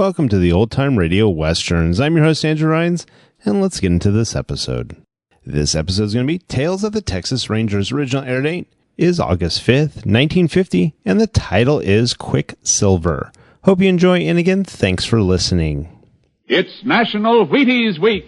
Welcome to the Old Time Radio Westerns. I'm your host, Andrew Rhynes, and let's get into this episode. This episode is going to be Tales of the Texas Rangers. Original air date is August 5th, 1950, and the title is Quicksilver. Hope you enjoy, and again, thanks for listening. It's National Wheaties Week.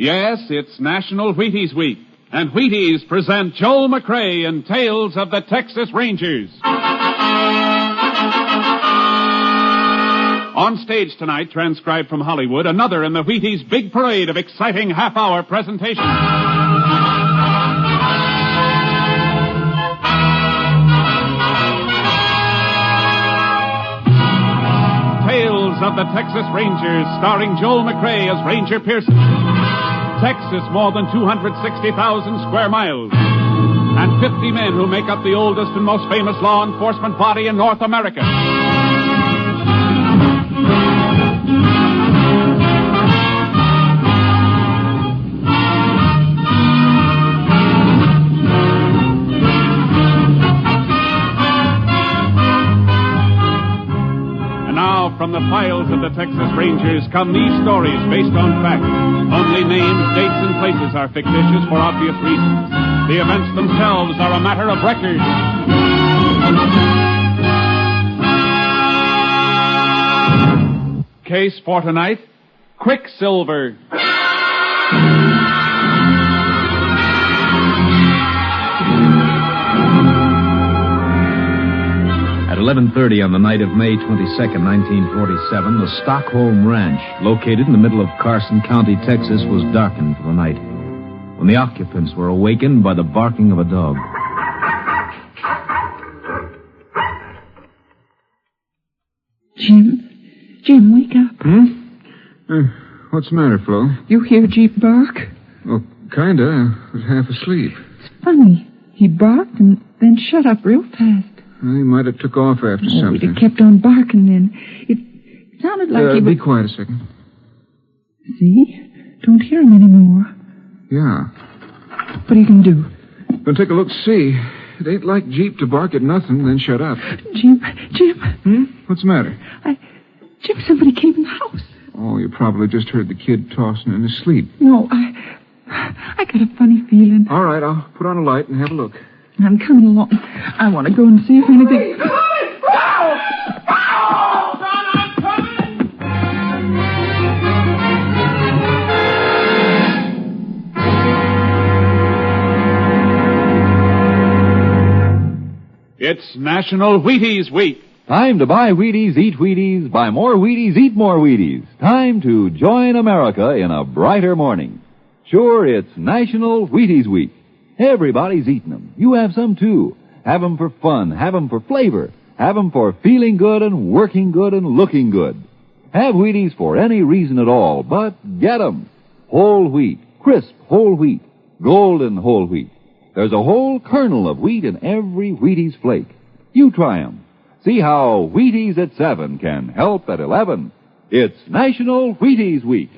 Yes, it's National Wheaties Week, and Wheaties present Joel McCrea in Tales of the Texas Rangers. On stage tonight, transcribed from Hollywood, another in the Wheaties big parade of exciting half-hour presentations. Tales of the Texas Rangers, starring Joel McCrea as Ranger Pearson. Texas, more than 260,000 square miles, and 50 men who make up the oldest and most famous law enforcement body in North America. From the files of the Texas Rangers come these stories based on fact. Only names, dates, and places are fictitious for obvious reasons. The events themselves are a matter of record. Case for tonight, Quicksilver. At 11:30 on the night of May 22nd, 1947, the Stockholm Ranch, located in the middle of Carson County, Texas, was darkened for the night when the occupants were awakened by the barking of a dog. Jim, wake up. What's the matter, Flo? You hear Jeep bark? Well, kinda. I was half asleep. It's funny. He barked and then shut up real fast. Well, he might have took off after something. He'd have kept on barking then. It sounded like he was... Be quiet a second. See? Don't hear him anymore. Yeah. What are you going to do? Gonna take a look, see. It ain't like Jeep to bark at nothing, then shut up. Jim. What's the matter? Jim, somebody came in the house. Oh, you probably just heard the kid tossing in his sleep. No, I got a funny feeling. All right, I'll put on a light and have a look. I'm coming along. I want to go and see if anything... It's National Wheaties Week. Time to buy Wheaties, eat Wheaties, buy more Wheaties, eat more Wheaties. Time to join America in a brighter morning. Sure, it's National Wheaties Week. Everybody's eating them. You have some, too. Have them for fun. Have them for flavor. Have them for feeling good and working good and looking good. Have Wheaties for any reason at all, but get them. Whole wheat, crisp whole wheat, golden whole wheat. There's a whole kernel of wheat in every Wheaties flake. You try them. See how Wheaties at 7 can help at 11. It's National Wheaties Week.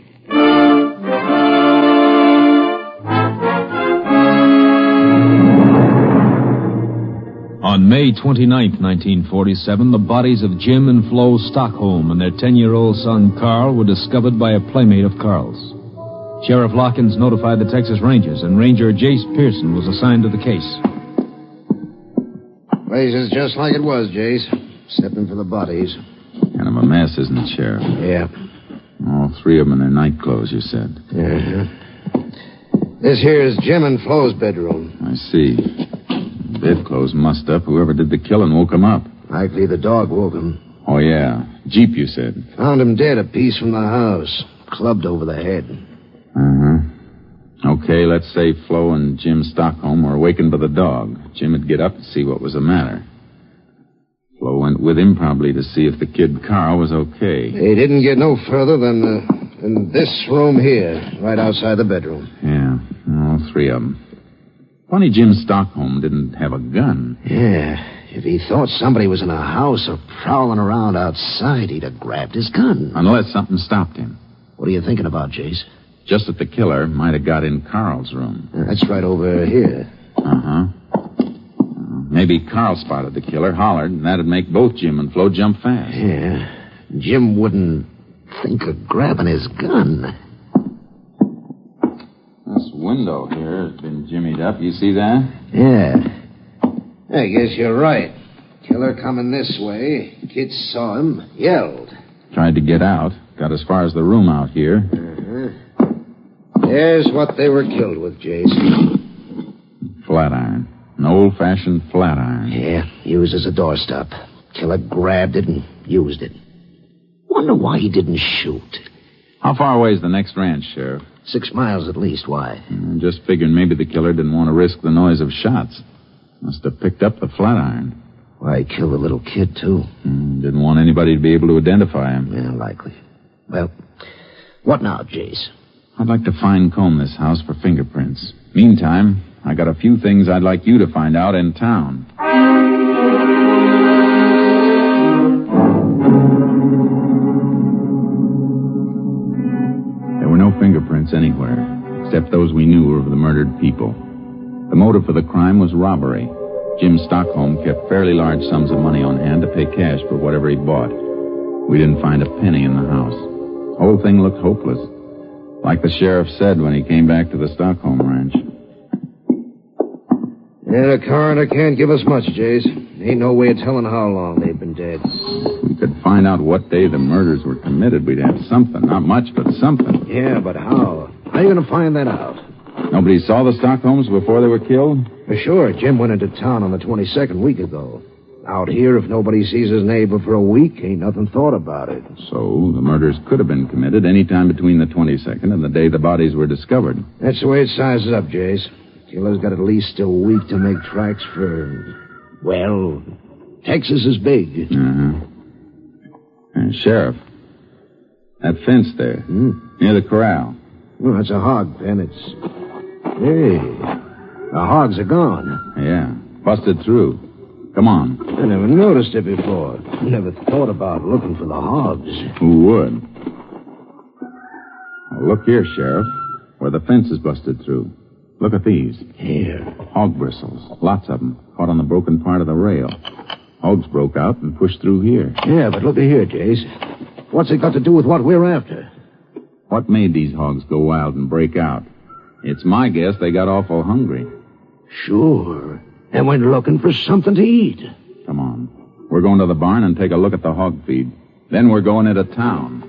On May 29th, 1947, the bodies of Jim and Flo Stockholm and their 10-year-old son, Carl, were discovered by a playmate of Carl's. Sheriff Lockins notified the Texas Rangers, and Ranger Jayce Pearson was assigned to the case. Place is just like it was, Jayce, excepting for the bodies. Kind of a mess, isn't it, Sheriff? Yeah. All three of them in their night clothes, you said. Uh-huh. This here is Jim and Flo's bedroom. I see. Bedclothes mussed up. Whoever did the killing woke him up. Likely the dog woke him. Oh, yeah. Jeep, you said. Found him dead a piece from the house. Clubbed over the head. Uh-huh. Okay, let's say Flo and Jim Stockholm were awakened by the dog. Jim would get up and see what was the matter. Flo went with him probably to see if the kid Carl was okay. They didn't get no further than this room here, right outside the bedroom. Yeah, all three of them. Funny Jim Stockholm didn't have a gun. Yeah, If he thought somebody was in a house or prowling around outside, he'd have grabbed his gun. Unless something stopped him. What are you thinking about, Jayce? Just that the killer might have got in Carl's room. That's right over here. Uh-huh. Maybe Carl spotted the killer, hollered, and that'd make both Jim and Flo jump fast. Yeah. Jim wouldn't think of grabbing his gun. This window here has been jimmied up. You see that? Yeah. I guess you're right. Killer coming this way. Kid saw him, yelled. Tried to get out. Got as far as the room out here. Uh-huh. There's what they were killed with, Jayce. Flat iron. An old-fashioned flat iron. Yeah, used as a doorstop. Killer grabbed it and used it. Wonder why he didn't shoot. How far away is the next ranch, Sheriff? 6 miles at least. Why? Just figuring maybe the killer didn't want to risk the noise of shots. Must have picked up the flat iron. Why, he killed the little kid, too. Didn't want anybody to be able to identify him. Yeah, likely. Well, what now, Jayce? I'd like to fine-comb this house for fingerprints. Meantime, I got a few things I'd like you to find out in town. There were no fingerprints anywhere, except those we knew of the murdered people. The motive for the crime was robbery. Jim Stockholm kept fairly large sums of money on hand to pay cash for whatever he'd bought. We didn't find a penny in the house. The whole thing looked hopeless. Like the sheriff said when he came back to the Stockholm ranch. Yeah, the coroner can't give us much, Jayce. Ain't no way of telling how long they've been dead. If we could find out what day the murders were committed, we'd have something. Not much, but something. Yeah, but how? How are you going to find that out? Nobody saw the Stockholms before they were killed? For sure. Jim went into town on the 22nd week ago. Out here, if nobody sees his neighbor for a week, ain't nothing thought about it. So the murders could have been committed any time between the 22nd and the day the bodies were discovered. That's the way it sizes up, Jayce. Killer's got at least a week to make tracks for... Well, Texas is big. Uh-huh. Sheriff, that fence there, near the corral. Well, that's a hog pen. It's... Hey, the hogs are gone. Yeah, busted through. Come on. I never noticed it before. Never thought about looking for the hogs. Who would? Well, look here, Sheriff, where the fence is busted through. Look at these. Here. Hog bristles. Lots of them. Caught on the broken part of the rail. Hogs broke out and pushed through here. Yeah, but look at here, Jayce. What's it got to do with what we're after? What made these hogs go wild and break out? It's my guess they got awful hungry. Sure. And went looking for something to eat. Come on. We're going to the barn and take a look at the hog feed. Then we're going into town.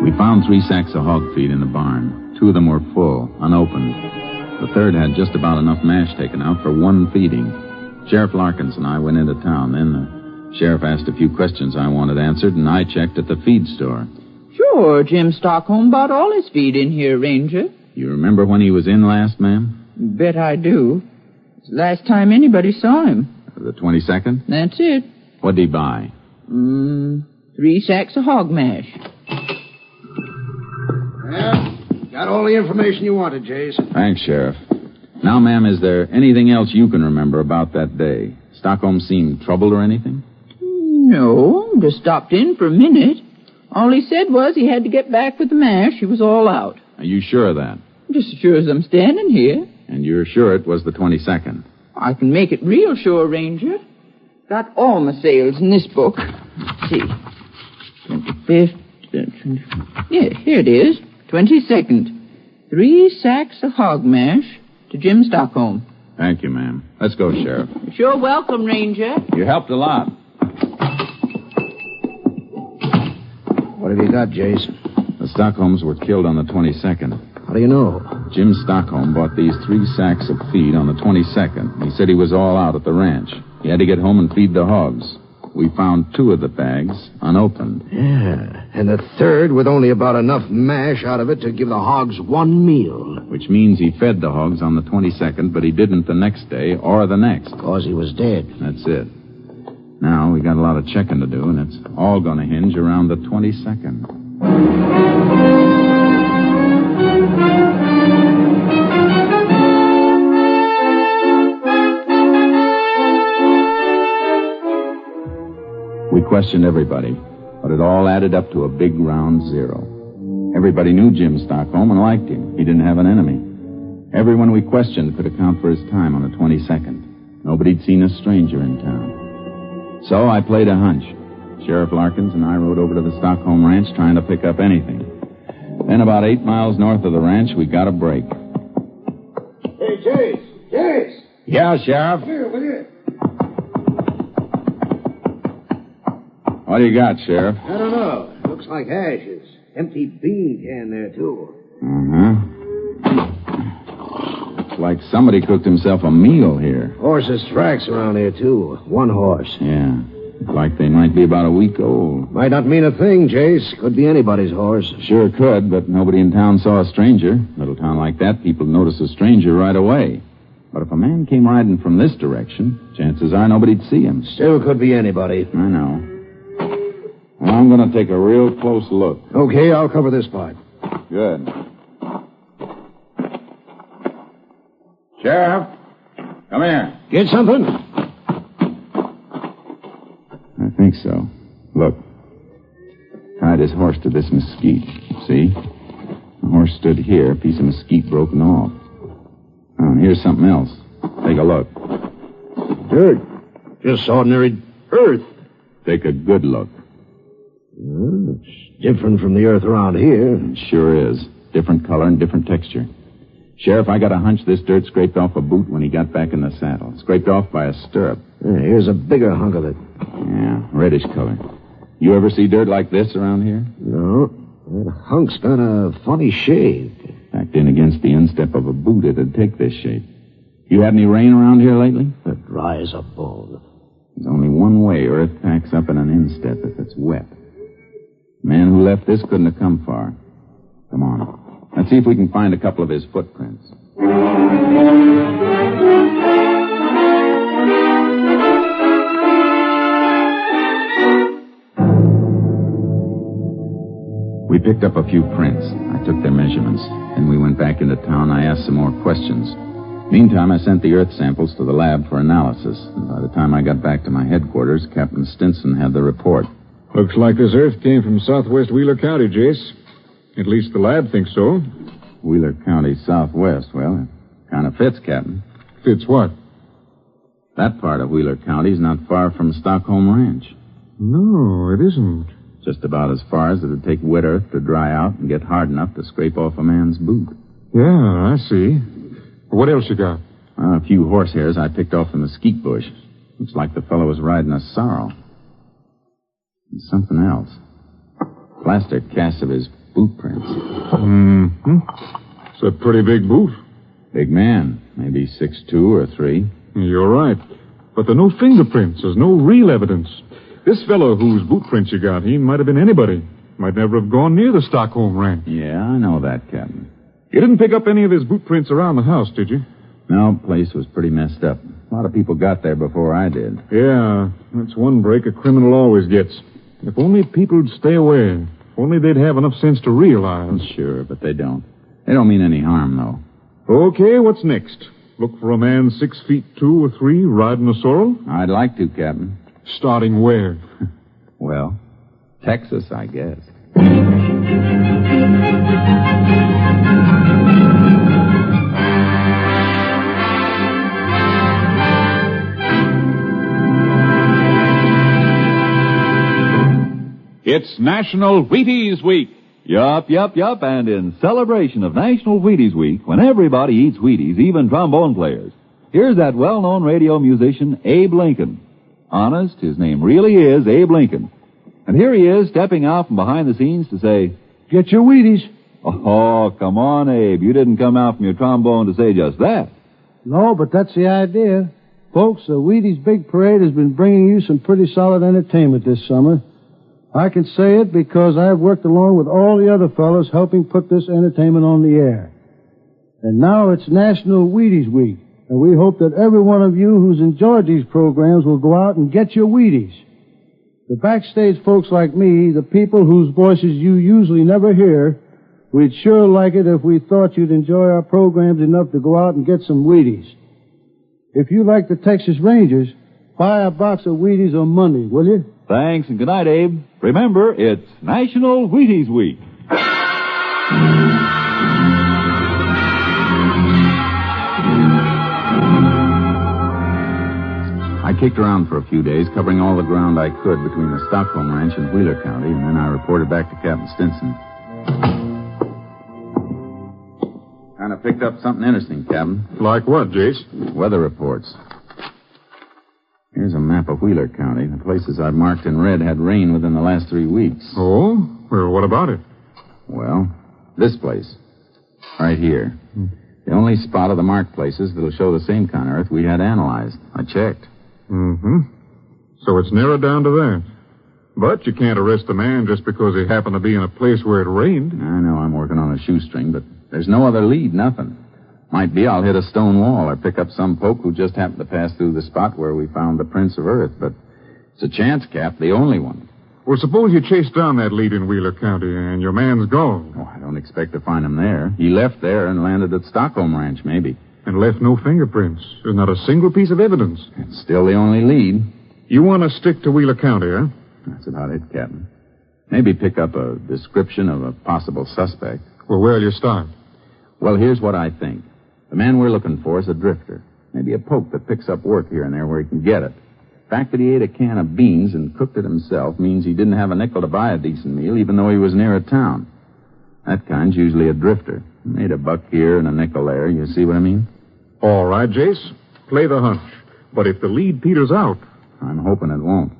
We found 3 sacks of hog feed in the barn. 2 of them were full, unopened. The third had just about enough mash taken out for 1 feeding. Sheriff Larkins and I went into town. Then the sheriff asked a few questions I wanted answered, and I checked at the feed store. Sure, Jim Stockholm bought all his feed in here, Ranger. You remember when he was in last, ma'am? Bet I do. It's the last time anybody saw him. The 22nd? That's it. What'd he buy? 3 sacks of hog mash. Well, got all the information you wanted, Jayce. Thanks, Sheriff. Now, ma'am, is there anything else you can remember about that day? Stockholm seemed troubled or anything? No, just stopped in for a minute. All he said was he had to get back with the mash. He was all out. Are you sure of that? Just as sure as I'm standing here. And you're sure it was the 22nd? I can make it real sure, Ranger. Got all my sales in this book. Let's see. 25th. Yeah, here it is. 22nd. 3 sacks of hog mash to Jim Stockholm. Thank you, ma'am. Let's go, Sheriff. You're sure welcome, Ranger. You helped a lot. What have you got, Jayce? The Stockholms were killed on the 22nd. How do you know? Jim Stockholm bought these 3 sacks of feed on the 22nd. He said he was all out at the ranch. He had to get home and feed the hogs. We found 2 of the bags unopened. Yeah, and the third with only about enough mash out of it to give the hogs 1 meal. Which means he fed the hogs on the 22nd, but he didn't the next day or the next. Because he was dead. That's it. Now we got a lot of checking to do, and it's all going to hinge around the 22nd. We questioned everybody, but it all added up to a big round zero. Everybody knew Jim Stockholm and liked him. He didn't have an enemy. Everyone we questioned could account for his time on the 22nd. Nobody'd seen a stranger in town. So I played a hunch. Sheriff Larkins and I rode over to the Stockholm ranch trying to pick up anything. Then about 8 miles north of the ranch, we got a break. Hey, Jayce! Jayce! Yeah, Sheriff? Here, will you? What do you got, Sheriff? I don't know. Looks like ashes. Empty bean can there, too. Looks like somebody cooked himself a meal here. Horses' tracks around here, too. One horse. Yeah. Looks like they might be about a week old. Might not mean a thing, Jayce. Could be anybody's horse. Sure could, but nobody in town saw a stranger. Little town like that, people notice a stranger right away. But if a man came riding from this direction, chances are nobody'd see him. Still could be anybody. I know. Well, I'm going to take a real close look. Okay, I'll cover this part. Good. Sheriff, come here. Get something? I think so. Look. Tied his horse to this mesquite. See? The horse stood here, a piece of mesquite broken off. Oh, and here's something else. Take a look. Dirt. Just ordinary earth. Take a good look. Well, it's different from the earth around here. It sure is. Different color and different texture. Sheriff, I got a hunch this dirt scraped off a boot when he got back in the saddle. Scraped off by a stirrup. Yeah, here's a bigger hunk of it. Yeah, reddish color. You ever see dirt like this around here? No. That hunk's got a funny shade. Packed in against the instep of a boot, it'd take this shape. You had any rain around here lately? Dry as a bone. There's only one way earth packs up in an instep if it's wet. The man who left this couldn't have come far. Come on. Let's see if we can find a couple of his footprints. We picked up a few prints. I took their measurements. Then we went back into town. I asked some more questions. Meantime, I sent the earth samples to the lab for analysis. And by the time I got back to my headquarters, Captain Stinson had the report. Looks like this earth came from southwest Wheeler County, Jayce. At least the lab thinks so. Wheeler County, southwest. Well, it kind of fits, Captain. Fits what? That part of Wheeler County is not far from Stockholm Ranch. No, it isn't. Just about as far as it would take wet earth to dry out and get hard enough to scrape off a man's boot. Yeah, I see. What else you got? A few horse hairs I picked off the mesquite bush. Looks like the fellow was riding a sorrel. And something else. Plaster casts of his boot prints. Mm-hmm. It's a pretty big boot. Big man. Maybe 6'2" or 3. You're right. But there are no fingerprints. There's no real evidence. This fellow whose boot prints you got, he might have been anybody. Might never have gone near the Stockholm Ranch. Yeah, I know that, Captain. You didn't pick up any of his boot prints around the house, did you? No, place was pretty messed up. A lot of people got there before I did. Yeah, that's one break a criminal always gets. If only people'd stay away. If only they'd have enough sense to realize. Sure, but they don't. They don't mean any harm, though. Okay, what's next? Look for a man 6'2" or 3 riding a sorrel? I'd like to, Captain. Starting where? Well, Texas, I guess. It's National Wheaties Week. Yup. And in celebration of National Wheaties Week, when everybody eats Wheaties, even trombone players, here's that well-known radio musician, Abe Lincoln. Honest, his name really is Abe Lincoln. And here he is, stepping out from behind the scenes to say, "Get your Wheaties." Oh, come on, Abe. You didn't come out from your trombone to say just that. No, but that's the idea. Folks, the Wheaties Big Parade has been bringing you some pretty solid entertainment this summer. I can say it because I've worked along with all the other fellows helping put this entertainment on the air. And now it's National Wheaties Week, and we hope that every one of you who's enjoyed these programs will go out and get your Wheaties. The backstage folks like me, the people whose voices you usually never hear, we'd sure like it if we thought you'd enjoy our programs enough to go out and get some Wheaties. If you like the Texas Rangers, buy a box of Wheaties on Monday, will you? Thanks, and good night, Abe. Remember, it's National Wheaties Week. I kicked around for a few days, covering all the ground I could between the Stockholm Ranch and Wheeler County, and then I reported back to Captain Stinson. Kind of picked up something interesting, Captain. Like what, Jayce? Weather reports. Here's a map of Wheeler County. The places I've marked in red had rain within the last 3 weeks. Oh? Well, what about it? Well, this place. Right here. The only spot of the marked places that'll show the same kind of earth we had analyzed. I checked. Mm-hmm. So it's narrowed down to that. But you can't arrest a man just because he happened to be in a place where it rained. I know I'm working on a shoestring, but there's no other lead, nothing. Might be I'll hit a stone wall or pick up some poke who just happened to pass through the spot where we found the prints of earth, but it's a chance, Cap, the only one. Well, suppose you chase down that lead in Wheeler County and your man's gone. Oh, I don't expect to find him there. He left there and landed at Stockholm Ranch, maybe. And left no fingerprints. There's not a single piece of evidence. It's still the only lead. You want to stick to Wheeler County, huh? That's about it, Captain. Maybe pick up a description of a possible suspect. Well, where'll you start? Well, here's what I think. The man we're looking for is a drifter. Maybe a poke that picks up work here and there where he can get it. The fact that he ate a can of beans and cooked it himself means he didn't have a nickel to buy a decent meal, even though he was near a town. That kind's usually a drifter. Made a buck here and a nickel there. You see what I mean? All right, Jayce. Play the hunch. But if the lead peters out... I'm hoping it won't.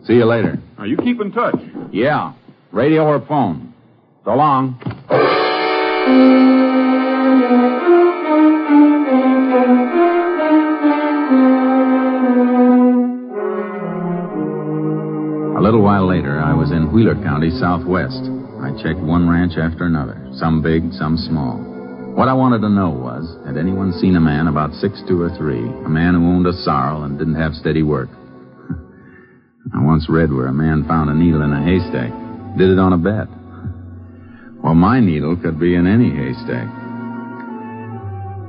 See you later. Now, you keep in touch. Yeah. Radio or phone. So long. A little while later, I was in Wheeler County, southwest. I checked one ranch after another, some big, some small. What I wanted to know was, had anyone seen a man about 6'2" or 3, a man who owned a sorrel and didn't have steady work? I once read where a man found a needle in a haystack. Did it on a bet. Well, my needle could be in any haystack.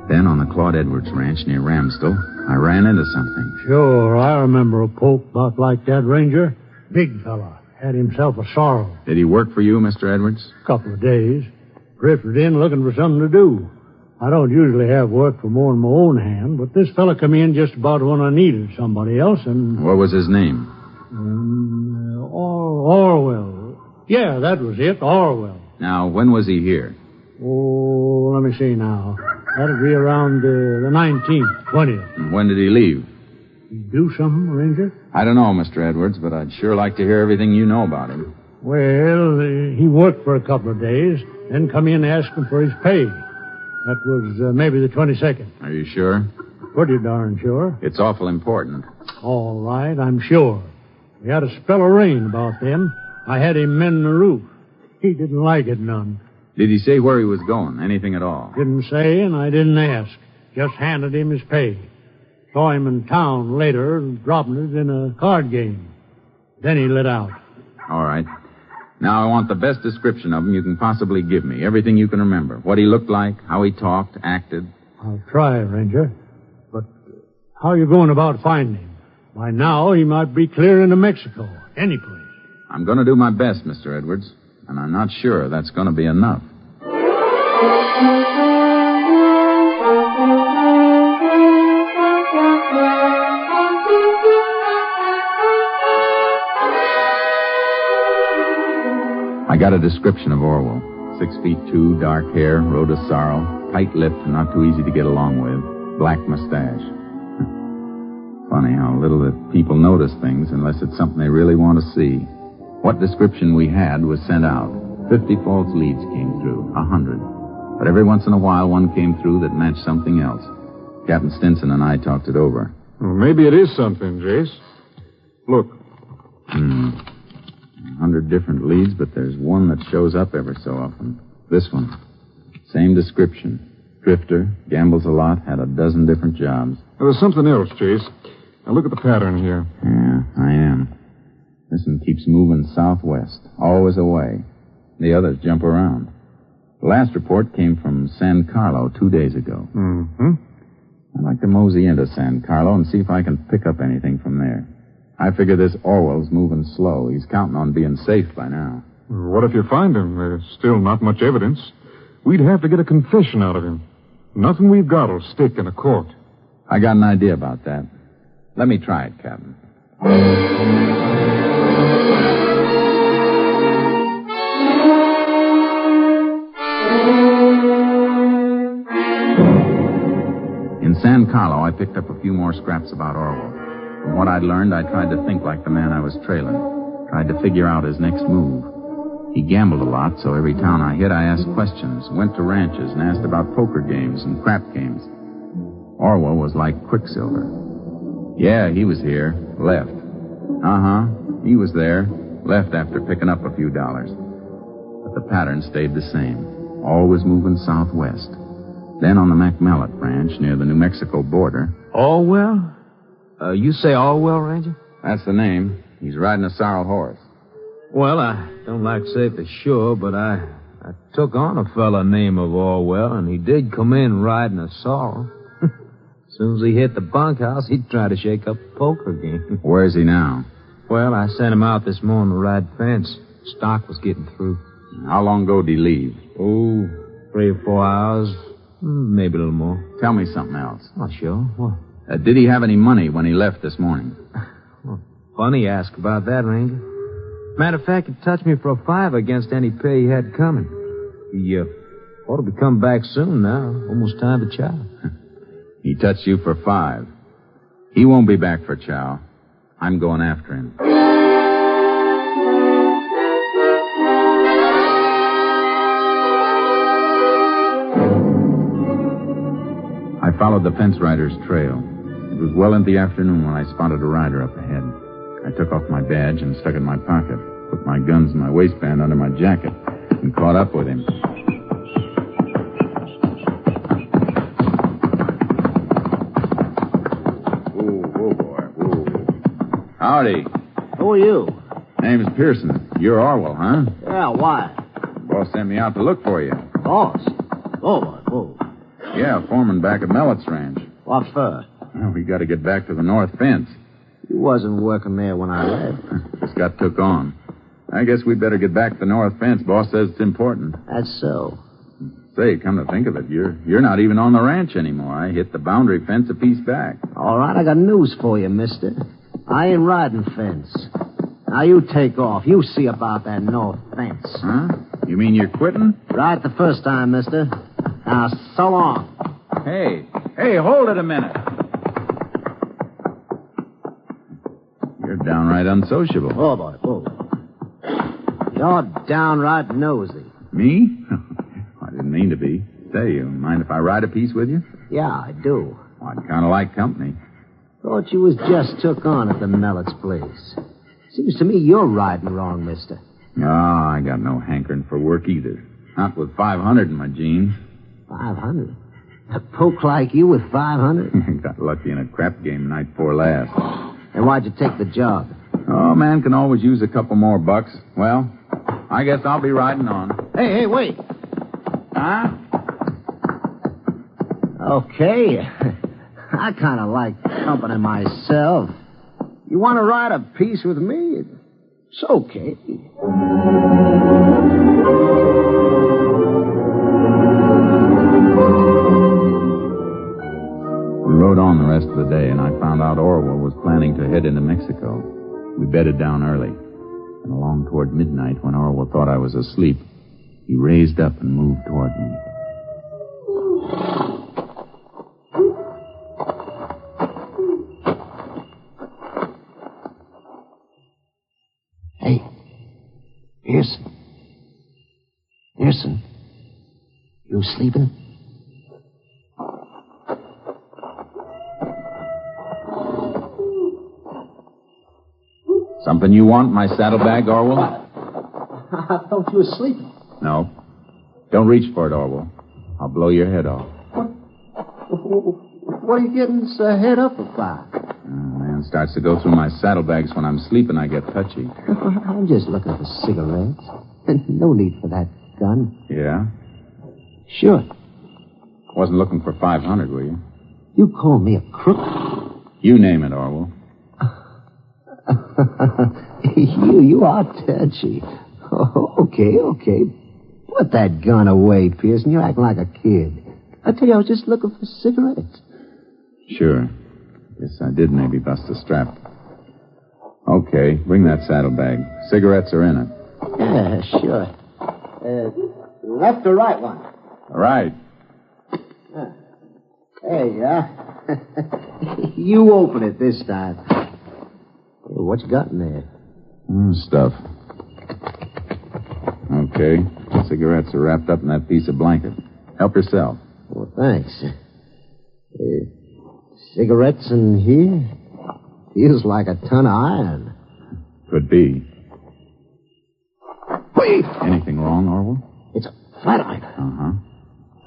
Then on the Claude Edwards Ranch near Ramsdell, I ran into something. Sure, I remember a poke about like that, Ranger. Big fella. Had himself a sorrel. Did he work for you, Mr. Edwards? Couple of days. Drifted in looking for something to do. I don't usually have work for more than my own hand, but this fella come in just about when I needed somebody else, and... What was his name? Orwell. Yeah, that was it, Orwell. Now, when was he here? Oh, let me see now. That'd be around the 19th, 20th. And when did he leave? You do something, Ranger? I don't know, Mr. Edwards, but I'd sure like to hear everything you know about him. Well, he worked for a couple of days, then come in asking for his pay. That was maybe the 22nd. Are you sure? Pretty darn sure. It's awful important. All right, I'm sure. We had a spell of rain about then. I had him mend the roof. He didn't like it none. Did he say where he was going? Anything at all? Didn't say, and I didn't ask. Just handed him his pay. Saw him in town later, dropping it in a card game. Then he lit out. All right. Now I want the best description of him you can possibly give me. Everything you can remember. What he looked like, how he talked, acted. I'll try, Ranger. But how are you going about finding him? By now, he might be clear into Mexico. Any place. I'm going to do my best, Mr. Edwards. And I'm not sure that's going to be enough. I got a description of Orwell. 6'2", dark hair, rode a sorrel, tight-lipped and not too easy to get along with, black mustache. Funny how little that people notice things unless it's something they really want to see. What description we had was sent out. 50 false leads came through, 100. But every once in a while, one came through that matched something else. Captain Stinson and I talked it over. Well, maybe it is something, Jayce. Look. 100 different leads, but there's one that shows up every so often. This one. Same description. Drifter, gambles a lot, had a dozen different jobs. There's something else, Jayce. Now look at the pattern here. Yeah, I am. This one keeps moving southwest, always away. The others jump around. The last report came from San Carlo 2 days ago. Mm-hmm. I'd like to mosey into San Carlo and see if I can pick up anything from there. I figure this Orwell's moving slow. He's counting on being safe by now. What if you find him? There's still not much evidence. We'd have to get a confession out of him. Nothing we've got will stick in a court. I got an idea about that. Let me try it, Captain. In San Carlo, I picked up a few more scraps about Orwell. From what I'd learned, I tried to think like the man I was trailing. Tried to figure out his next move. He gambled a lot, so every town I hit, I asked questions, went to ranches, and asked about poker games and crap games. Orwell was like Quicksilver. Yeah, he was here. Left. He was there. Left after picking up a few dollars. But the pattern stayed the same. Always moving southwest. Then on the McMallet Ranch near the New Mexico border. Orwell? You say Orwell, Ranger? That's the name. He's riding a sorrel horse. Well, I don't like to say for sure, but I took on a fella named Orwell, and he did come in riding a sorrel. As soon as he hit the bunkhouse, he'd try to shake up the poker game. Where's he now? Well, I sent him out this morning to ride fence. Stock was getting through. How long ago did he leave? 3 or 4 hours. Maybe a little more. Tell me something else. Oh, sure. What? Did he have any money when he left this morning? Well, funny you ask about that, Ranger. Matter of fact, it touched me for a $5 against any pay he had coming. He ought to be coming back soon now. Almost time to chow. He touched you for $5. He won't be back for chow. I'm going after him. I followed the fence rider's trail. It was well into the afternoon when I spotted a rider up ahead. I took off my badge and stuck it in my pocket, put my guns in my waistband under my jacket, and caught up with him. Whoa, boy, whoa. Howdy. Who are you? Name's Pearson. You're Orwell, huh? Yeah, why? Boss sent me out to look for you. Boss? Whoa. Yeah, foreman back at Mellett's ranch. What for? Well, we got to get back to the north fence. You wasn't working there when I left. Just got took on. I guess we'd better get back to the north fence. Boss says it's important. That's so. Say, come to think of it, you're not even on the ranch anymore. I hit the boundary fence a piece back. All right, I got news for you, mister. I ain't riding fence. Now you take off. You see about that north fence. Huh? You mean you're quitting? Right the first time, mister. Now, so long. Hey, hold it a minute. You're downright unsociable. Whoa, boy, whoa. You're downright nosy. Me? I didn't mean to be. Say, you mind if I ride a piece with you? Yeah, I do. Well, I'd kind of like company. Thought you was just took on at the Mellett's place. Seems to me you're riding wrong, mister. Oh, I got no hankering for work either. Not with 500 in my jeans. 500? A poke like you with 500? Got lucky in a crap game night before last. And why'd you take the job? Oh, man can always use a couple more bucks. Well, I guess I'll be riding on. Hey, wait. Huh? Okay. I kind of like company myself. You want to ride a piece with me? It's okay. We rode on the rest of the day, and I found out Orwell was planning to head into Mexico. We bedded down early. And along toward midnight, when Orwell thought I was asleep, he raised up and moved toward me. Hey, Pearson, you sleeping? Something you want, my saddlebag, Orwell? I thought you were sleeping. No. Don't reach for it, Orwell. I'll blow your head off. What are you getting so head up about? Oh, man, Man starts to go through my saddlebags when I'm sleeping, I get touchy. I'm just looking for cigarettes. No need for that gun. Yeah? Sure. Wasn't looking for 500, were you? You call me a crook? You name it, Orwell. You are touchy. Okay. Put that gun away, Pearson. You're acting like a kid. I tell you, I was just looking for cigarettes. Sure. Guess I did maybe bust a strap. Okay, bring that saddlebag. Cigarettes are in it. Yeah, sure. Left or right one? Right. There you are. You open it this time. What you got in there? Stuff. Okay. Cigarettes are wrapped up in that piece of blanket. Help yourself. Well, thanks. Cigarettes in here? Feels like a ton of iron. Could be. Wait! Anything wrong, Orwell? It's a flat iron. Uh-huh.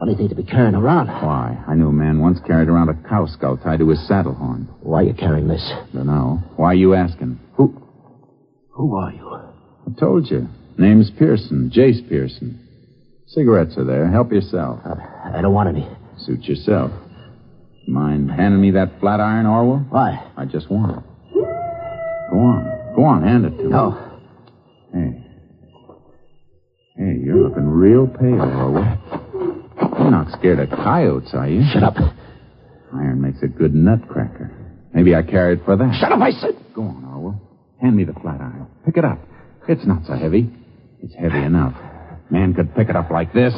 Funny thing to be carrying around. Why? I knew a man once carried around a cow skull tied to his saddle horn. Why are you carrying this? Dunno. Why are you asking? Who are you? I told you. Name's Pearson. Jayce Pearson. Cigarettes are there. Help yourself. I don't want any. Suit yourself. Mind handing me that flat iron, Orwell? Why? I just want it. Go on, hand it to me. No. Hey, you're looking real pale, Orwell. You're not scared of coyotes, are you? Shut up. Iron makes a good nutcracker. Maybe I carry it for that. Shut up, I said. Go on, Orwell. Hand me the flat iron. Pick it up. It's not so heavy. It's heavy enough. Man could pick it up like this,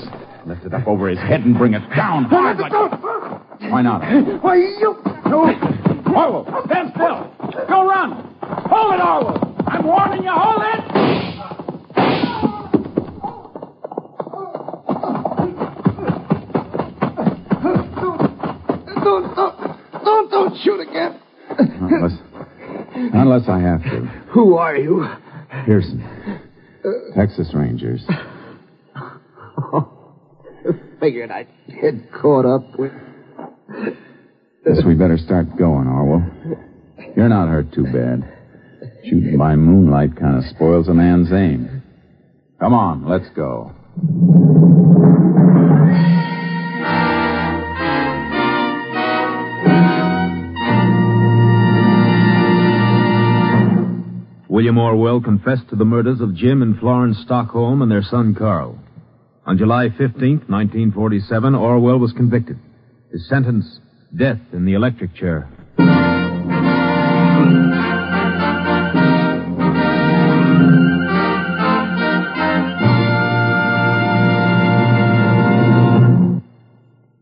lift it up over his head and bring it down hard like... Why not? Why, you... No. Orwell, stand still. Go run. Hold it, Orwell. I'm warning you. Hold it. Don't shoot again. Unless I have to. Who are you? Pearson. Texas Rangers. Figured I'd get caught up with... Guess we better start going, Orwell. You're not hurt too bad. Shooting by moonlight kind of spoils a man's aim. Come on, let's go. William Orwell confessed to the murders of Jim and Florence Stockholm and their son Carl. On July 15th, 1947, Orwell was convicted. His sentence, death in the electric chair.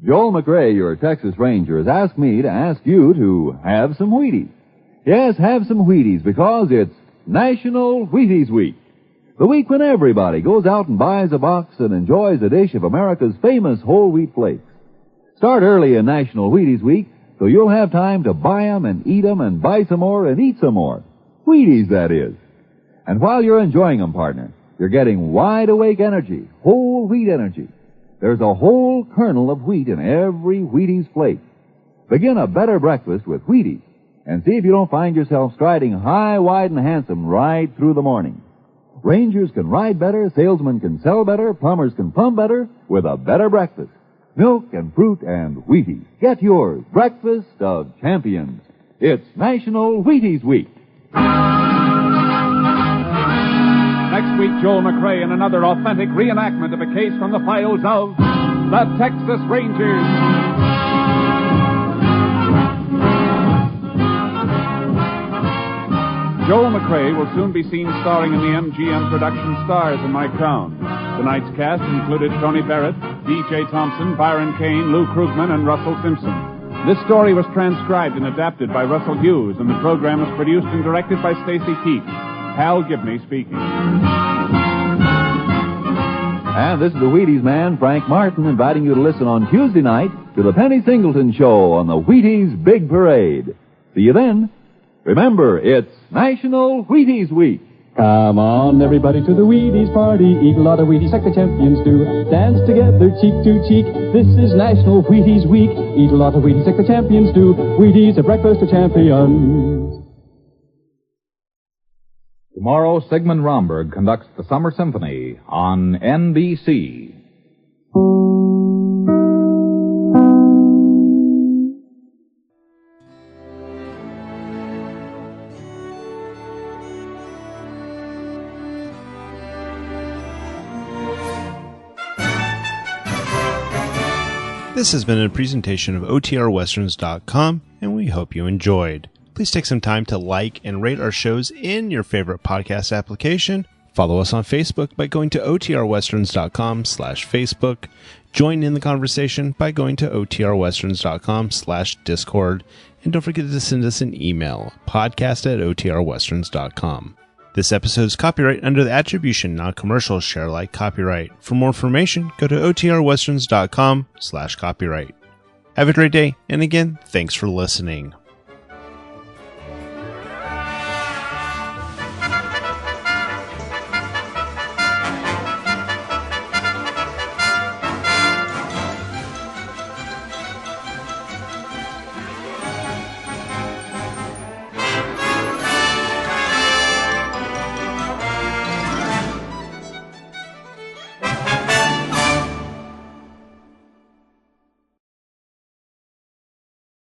Joel McCrea, your Texas Ranger, has asked me to ask you to have some Wheaties. Yes, have some Wheaties, because it's National Wheaties Week. The week when everybody goes out and buys a box and enjoys a dish of America's famous whole wheat flakes. Start early in National Wheaties Week, so you'll have time to buy 'em and eat 'em and buy some more and eat some more. Wheaties, that is. And while you're enjoying 'em, partner, you're getting wide-awake energy, whole wheat energy. There's a whole kernel of wheat in every Wheaties flake. Begin a better breakfast with Wheaties, and see if you don't find yourself striding high, wide, and handsome right through the morning. Rangers can ride better, salesmen can sell better, plumbers can plumb better with a better breakfast. Milk and fruit and Wheaties. Get yours. Breakfast of champions. It's National Wheaties Week. Next week, Joel McCrea in another authentic reenactment of a case from the files of the Texas Rangers. Joel McCrea will soon be seen starring in the MGM production Stars in My Crown. Tonight's cast included Tony Barrett, D.J. Thompson, Byron, Kane, Lou Krugman, and Russell Simpson. This story was transcribed and adapted by Russell Hughes, and the program was produced and directed by Stacy Keach. Hal Gibney speaking. And this is the Wheaties man, Frank Martin, inviting you to listen on Tuesday night to the Penny Singleton Show on the Wheaties Big Parade. See you then. Remember, it's National Wheaties Week. Come on, everybody, to the Wheaties party. Eat a lot of Wheaties like the champions do. Dance together, cheek to cheek. This is National Wheaties Week. Eat a lot of Wheaties like the champions do. Wheaties, a breakfast of champions. Tomorrow, Sigmund Romberg conducts the Summer Symphony on NBC. This has been a presentation of OTRWesterns.com, and we hope you enjoyed. Please take some time to like and rate our shows in your favorite podcast application. Follow us on Facebook by going to OTRWesterns.com/Facebook. Join in the conversation by going to OTRWesterns.com/Discord. And don't forget to send us an email, podcast@OTRWesterns.com. This episode is copyright under the Attribution Non-Commercial Share Alike copyright. For more information, go to OTRWesterns.com/copyright. Have a great day, and again, thanks for listening.